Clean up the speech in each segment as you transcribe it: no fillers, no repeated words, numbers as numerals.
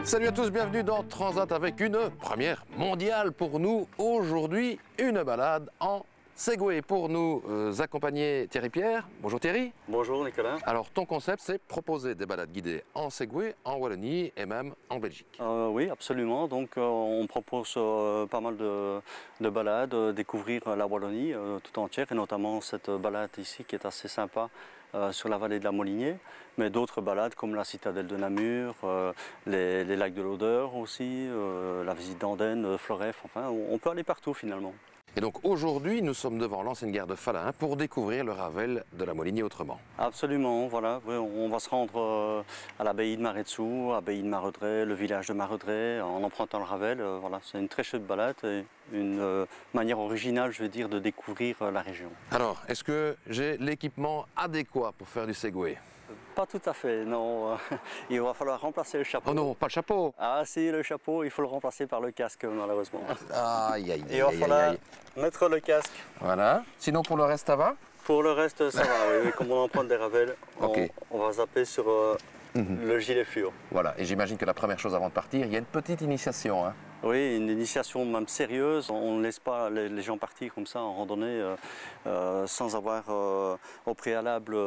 Salut à tous, bienvenue dans Transat avec une première mondiale pour nous. Aujourd'hui, une balade en Segway. Pour nous accompagner Thierry Pierre. Bonjour Thierry. Bonjour Nicolas. Alors ton concept, c'est proposer des balades guidées en Segway, en Wallonie et même en Belgique. Oui, absolument. Donc on propose pas mal de balades, découvrir la Wallonie tout entière et notamment cette balade ici qui est assez sympa sur la vallée de la Molinier, mais d'autres balades comme la citadelle de Namur, les lacs de l'Odeur aussi, la visite d'Andenne, Floreffe, enfin on peut aller partout finalement. Et donc aujourd'hui, nous sommes devant l'ancienne gare de Fallin pour découvrir le Ravel de la Molinier autrement. Absolument, voilà. Oui, on va se rendre à l'abbaye de Maretsu, l'abbaye de Maredret, le village de Maredret, en empruntant le Ravel. Voilà, c'est une très chouette balade et une manière originale, je veux dire, de découvrir la région. Alors, est-ce que j'ai l'équipement adéquat pour faire du Segway? Pas tout à fait, non. Il va falloir remplacer le chapeau. Oh non, pas le chapeau. Ah si, le chapeau, il faut le remplacer par le casque, malheureusement. Aïe, aïe, Il va falloir mettre le casque. Voilà. Sinon, pour le reste, ça va? Pour le reste, ça va, oui. Comme on emprunte des Ravels, Okay. on va zapper sur le gilet fur. Voilà, et j'imagine que la première chose avant de partir, il y a une petite initiation. Hein. Oui, une initiation même sérieuse. On ne laisse pas les gens partir comme ça en randonnée sans avoir au préalable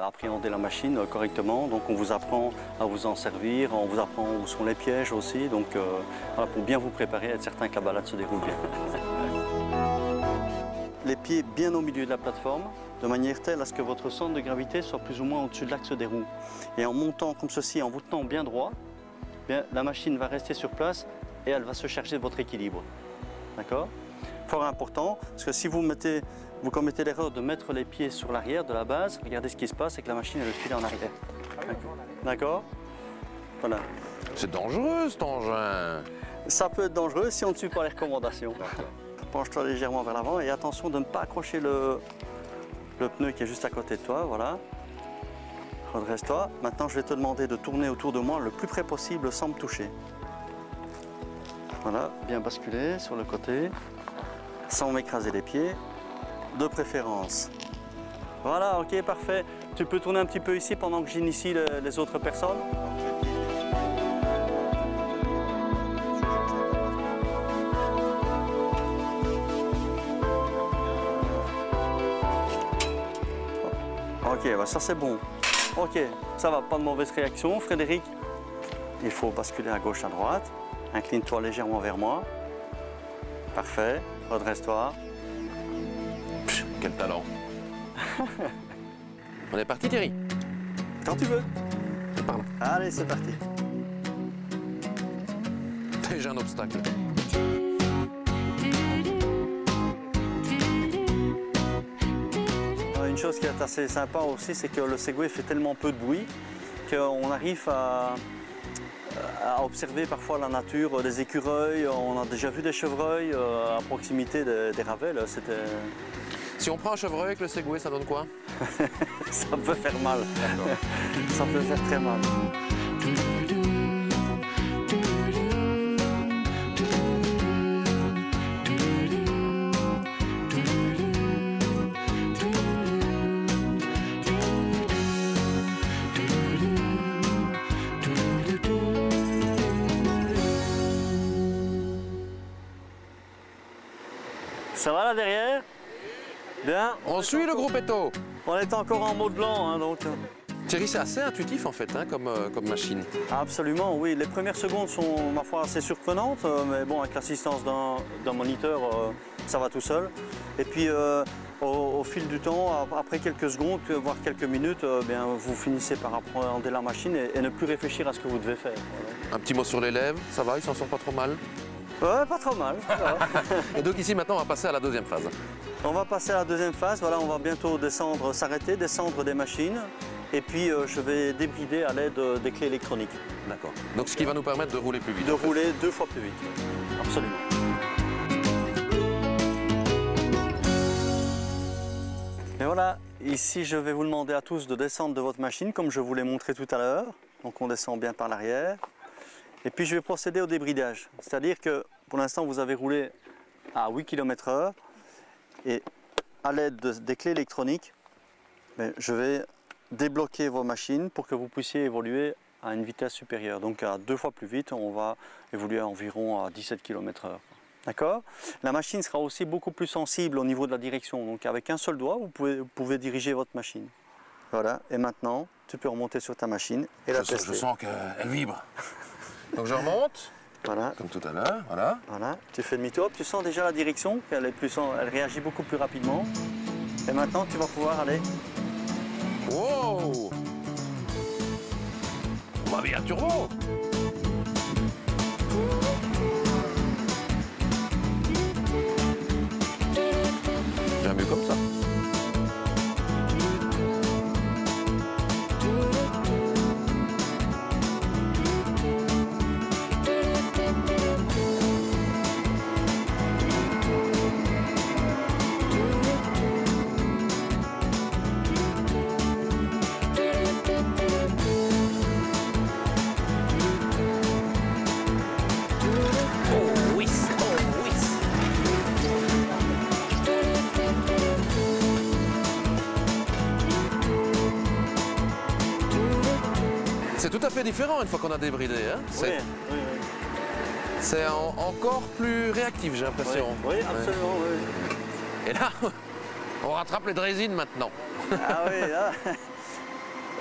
appréhendé la machine correctement. Donc on vous apprend à vous en servir, on vous apprend où sont les pièges aussi. Donc voilà, pour bien vous préparer, être certain que la balade se déroule bien. Les pieds bien au milieu de la plateforme, de manière telle à ce que votre centre de gravité soit plus ou moins au-dessus de l'axe des roues. Et en montant comme ceci, en vous tenant bien droit, bien, la machine va rester sur place et elle va se charger de votre équilibre. D'accord? Fort important, parce que si vous commettez l'erreur de mettre les pieds sur l'arrière de la base, regardez ce qui se passe, c'est que la machine elle file en arrière. D'accord? Voilà. C'est dangereux cet engin. Ça peut être dangereux si on ne suit pas les recommandations. Penche-toi légèrement vers l'avant et attention de ne pas accrocher le pneu qui est juste à côté de toi. Voilà. Redresse-toi. Maintenant, je vais te demander de tourner autour de moi le plus près possible sans me toucher. Voilà, bien basculer sur le côté, sans m'écraser les pieds, de préférence. Voilà, ok, parfait. Tu peux tourner un petit peu ici pendant que j'initie les autres personnes. Ok, bah ça c'est bon. Ok, ça va, pas de mauvaise réaction. Frédéric, il faut basculer à gauche, à droite. Incline-toi légèrement vers moi. Parfait, redresse-toi. Quel talent. On est parti Thierry? Quand tu veux. Pardon. Allez, c'est parti. Déjà un obstacle. Une chose qui est assez sympa aussi, c'est que le Segway fait tellement peu de bruit qu'on arrive à observer parfois la nature, des écureuils. On a déjà vu des chevreuils à proximité des Ravels. Si on prend un chevreuil avec le Segway, ça donne quoi? Ça peut faire mal. Ça peut faire très mal. Ça va là derrière? Bien. On suit le groupe Eto. On est encore en mode lent, hein, donc. Thierry, c'est assez intuitif en fait, hein, comme machine. Absolument, oui. Les premières secondes sont, ma foi, assez surprenantes, mais bon, avec l'assistance d'un moniteur, ça va tout seul. Et puis, au fil du temps, après quelques secondes, voire quelques minutes, bien, vous finissez par appréhender la machine et ne plus réfléchir à ce que vous devez faire. Un petit mot sur les lèvres, ça va, il s'en sort pas trop mal? Ouais, pas trop mal. Et donc ici maintenant on va passer à la deuxième phase. On va passer à la deuxième phase. Voilà, on va bientôt descendre, s'arrêter, descendre des machines. Et puis je vais débrider à l'aide des clés électroniques. D'accord. Donc ce qui va nous permettre de rouler plus vite. De rouler 2 fois plus vite. Absolument. Et voilà, ici je vais vous demander à tous de descendre de votre machine comme je vous l'ai montré tout à l'heure. Donc on descend bien par l'arrière. Et puis je vais procéder au débridage. C'est-à-dire que pour l'instant vous avez roulé à 8 km/h et à l'aide des clés électroniques, je vais débloquer vos machines pour que vous puissiez évoluer à une vitesse supérieure. Donc à 2 fois plus vite, on va évoluer à environ à 17 km/h. D'accord? La machine sera aussi beaucoup plus sensible au niveau de la direction. Donc avec un seul doigt, vous pouvez diriger votre machine. Voilà, et maintenant, tu peux remonter sur ta machine et la tester. Je sens qu'elle vibre. Donc je remonte, voilà. Comme tout à l'heure, voilà. Voilà, tu fais demi-tour, tu sens déjà la direction, elle réagit beaucoup plus rapidement. Et maintenant, tu vas pouvoir aller. Wow! On m'a mis un turbo! Bien mieux comme ça. C'est tout à fait différent une fois qu'on a débridé. Hein. C'est encore plus réactif, j'ai l'impression. Oui, absolument. Oui. Et là, on rattrape les drésines maintenant. Ah oui, là.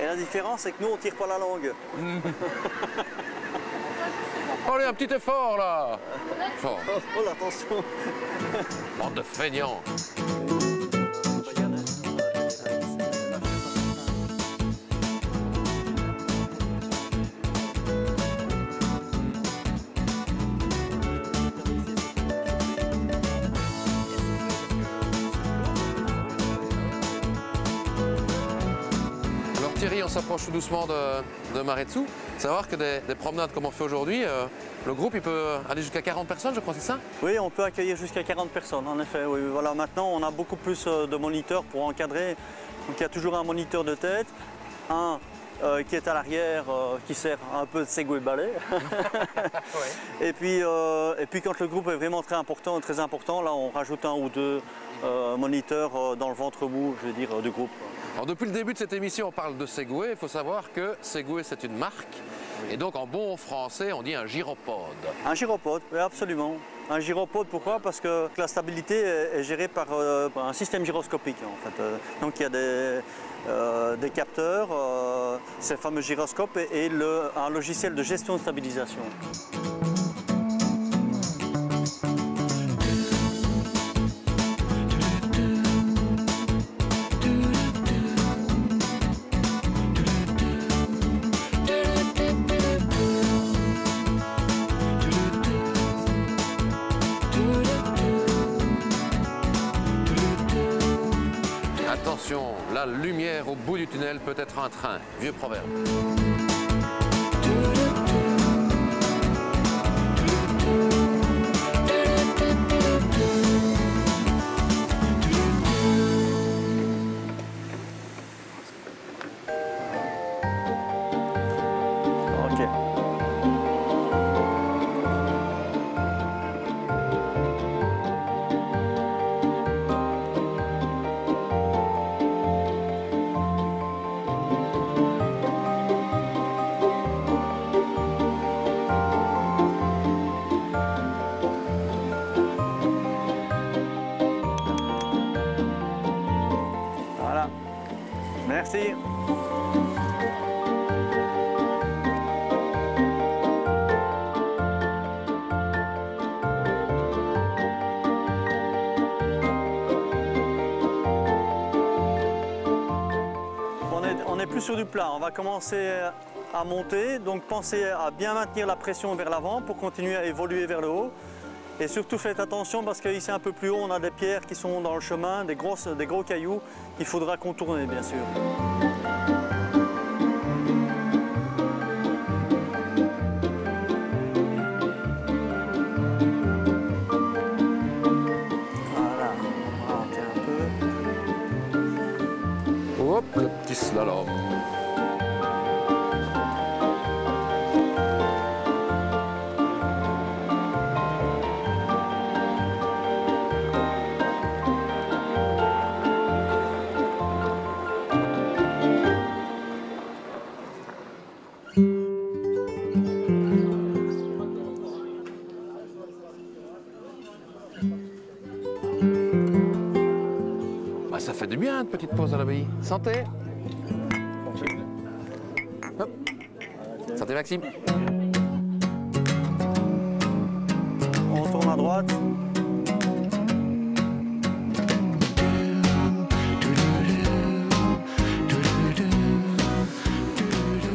Et la différence, c'est que nous, on ne tire pas la langue. Allez, un petit effort là. Oh, attention. Bande de feignants. Thierry, on s'approche tout doucement de Maretsu. Savoir que des promenades comme on fait aujourd'hui, le groupe il peut aller jusqu'à 40 personnes, je crois, c'est ça? Oui, on peut accueillir jusqu'à 40 personnes, en effet. Oui, voilà, maintenant, on a beaucoup plus de moniteurs pour encadrer. Donc il y a toujours un moniteur de tête, un qui est à l'arrière, qui sert un peu de Segway balai. Ouais. Et puis quand le groupe est vraiment très important, là on rajoute un ou deux moniteurs dans le ventre mou, je veux dire, du groupe. Alors depuis le début de cette émission, on parle de Segway. Il faut savoir que Segway, c'est une marque. Et donc, en bon français, on dit un gyropode. Un gyropode, oui, absolument. Un gyropode, pourquoi? Parce que la stabilité est gérée par un système gyroscopique, en fait. Donc, il y a des capteurs, ces fameux gyroscopes, et un logiciel de gestion de stabilisation. Attention, la lumière au bout du tunnel peut être un train. Vieux proverbe. Merci. On n'est plus sur du plat, on va commencer à monter, donc pensez à bien maintenir la pression vers l'avant pour continuer à évoluer vers le haut. Et surtout faites attention parce qu'ici un peu plus haut on a des pierres qui sont dans le chemin, des gros cailloux qu'il faudra contourner bien sûr. Voilà, on va ralentir un peu. Hop, le petit slalom. Bah, ça fait du bien, une petite pause à l'abbaye. Santé. Hop. Santé Maxime. On tourne à droite.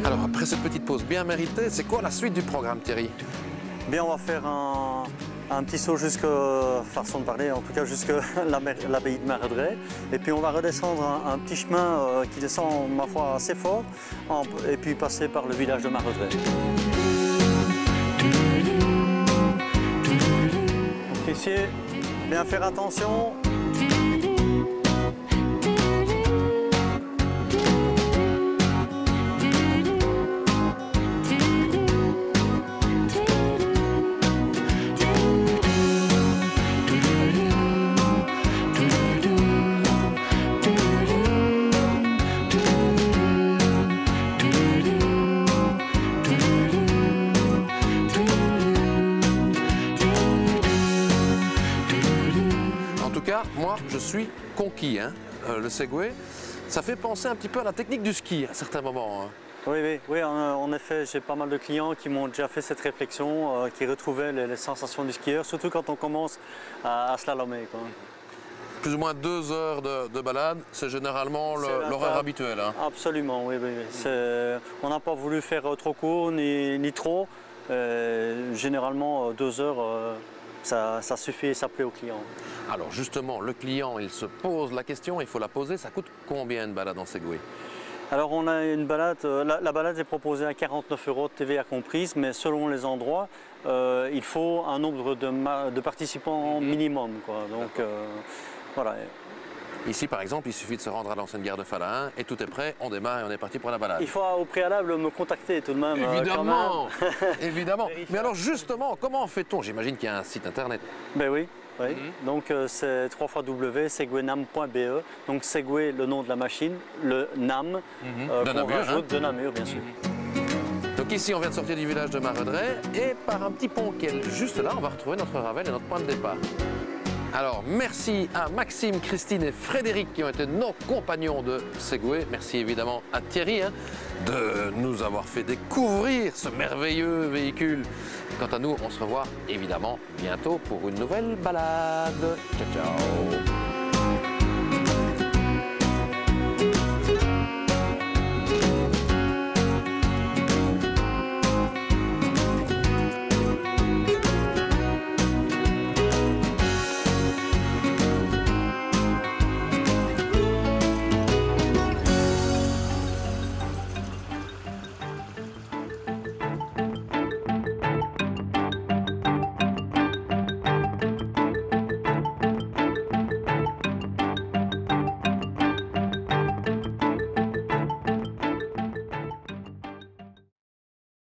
Alors, après cette petite pause bien méritée, c'est quoi la suite du programme, Thierry? Bien, on va faire un petit saut jusqu'à, façon de parler, en tout cas jusqu'à l'abbaye de Maredret. Et puis on va redescendre un petit chemin qui descend, ma foi, assez fort, et puis passer par le village de Maredret. Donc ici, bien faire attention. Moi, je suis conquis. Hein. Le Segway, ça fait penser un petit peu à la technique du ski à certains moments. Hein. Oui, en effet, j'ai pas mal de clients qui m'ont déjà fait cette réflexion, qui retrouvaient les sensations du skieur, surtout quand on commence à slalomer, quoi. Plus ou moins 2 heures de balade, c'est généralement l'horaire habituel. Hein. Absolument, oui. On n'a pas voulu faire trop court ni trop. Généralement, 2 heures, ça suffit et ça plaît au client. Alors justement, le client, il se pose la question, il faut la poser, ça coûte combien une balade en Segway? Alors on a une balade, la balade est proposée à 49 € de TVA comprise, mais selon les endroits, il faut un nombre de participants minimum, quoi. Donc voilà. Ici, par exemple, il suffit de se rendre à l'ancienne gare de Falain et tout est prêt, on démarre et on est parti pour la balade. Il faut au préalable me contacter tout de même. Évidemment, évidemment. Mais alors justement, comment fait-on? J'imagine qu'il y a un site internet. Ben oui. Donc c'est www.segwaynam.be. Donc Segway, le nom de la machine, le NAM, de Namur, bien sûr. Donc ici, on vient de sortir du village de Maredret et par un petit pont qui est juste là, on va retrouver notre Ravel et notre point de départ. Alors, merci à Maxime, Christine et Frédéric qui ont été nos compagnons de Segway. Merci évidemment à Thierry de nous avoir fait découvrir ce merveilleux véhicule. Quant à nous, on se revoit évidemment bientôt pour une nouvelle balade. Ciao, ciao.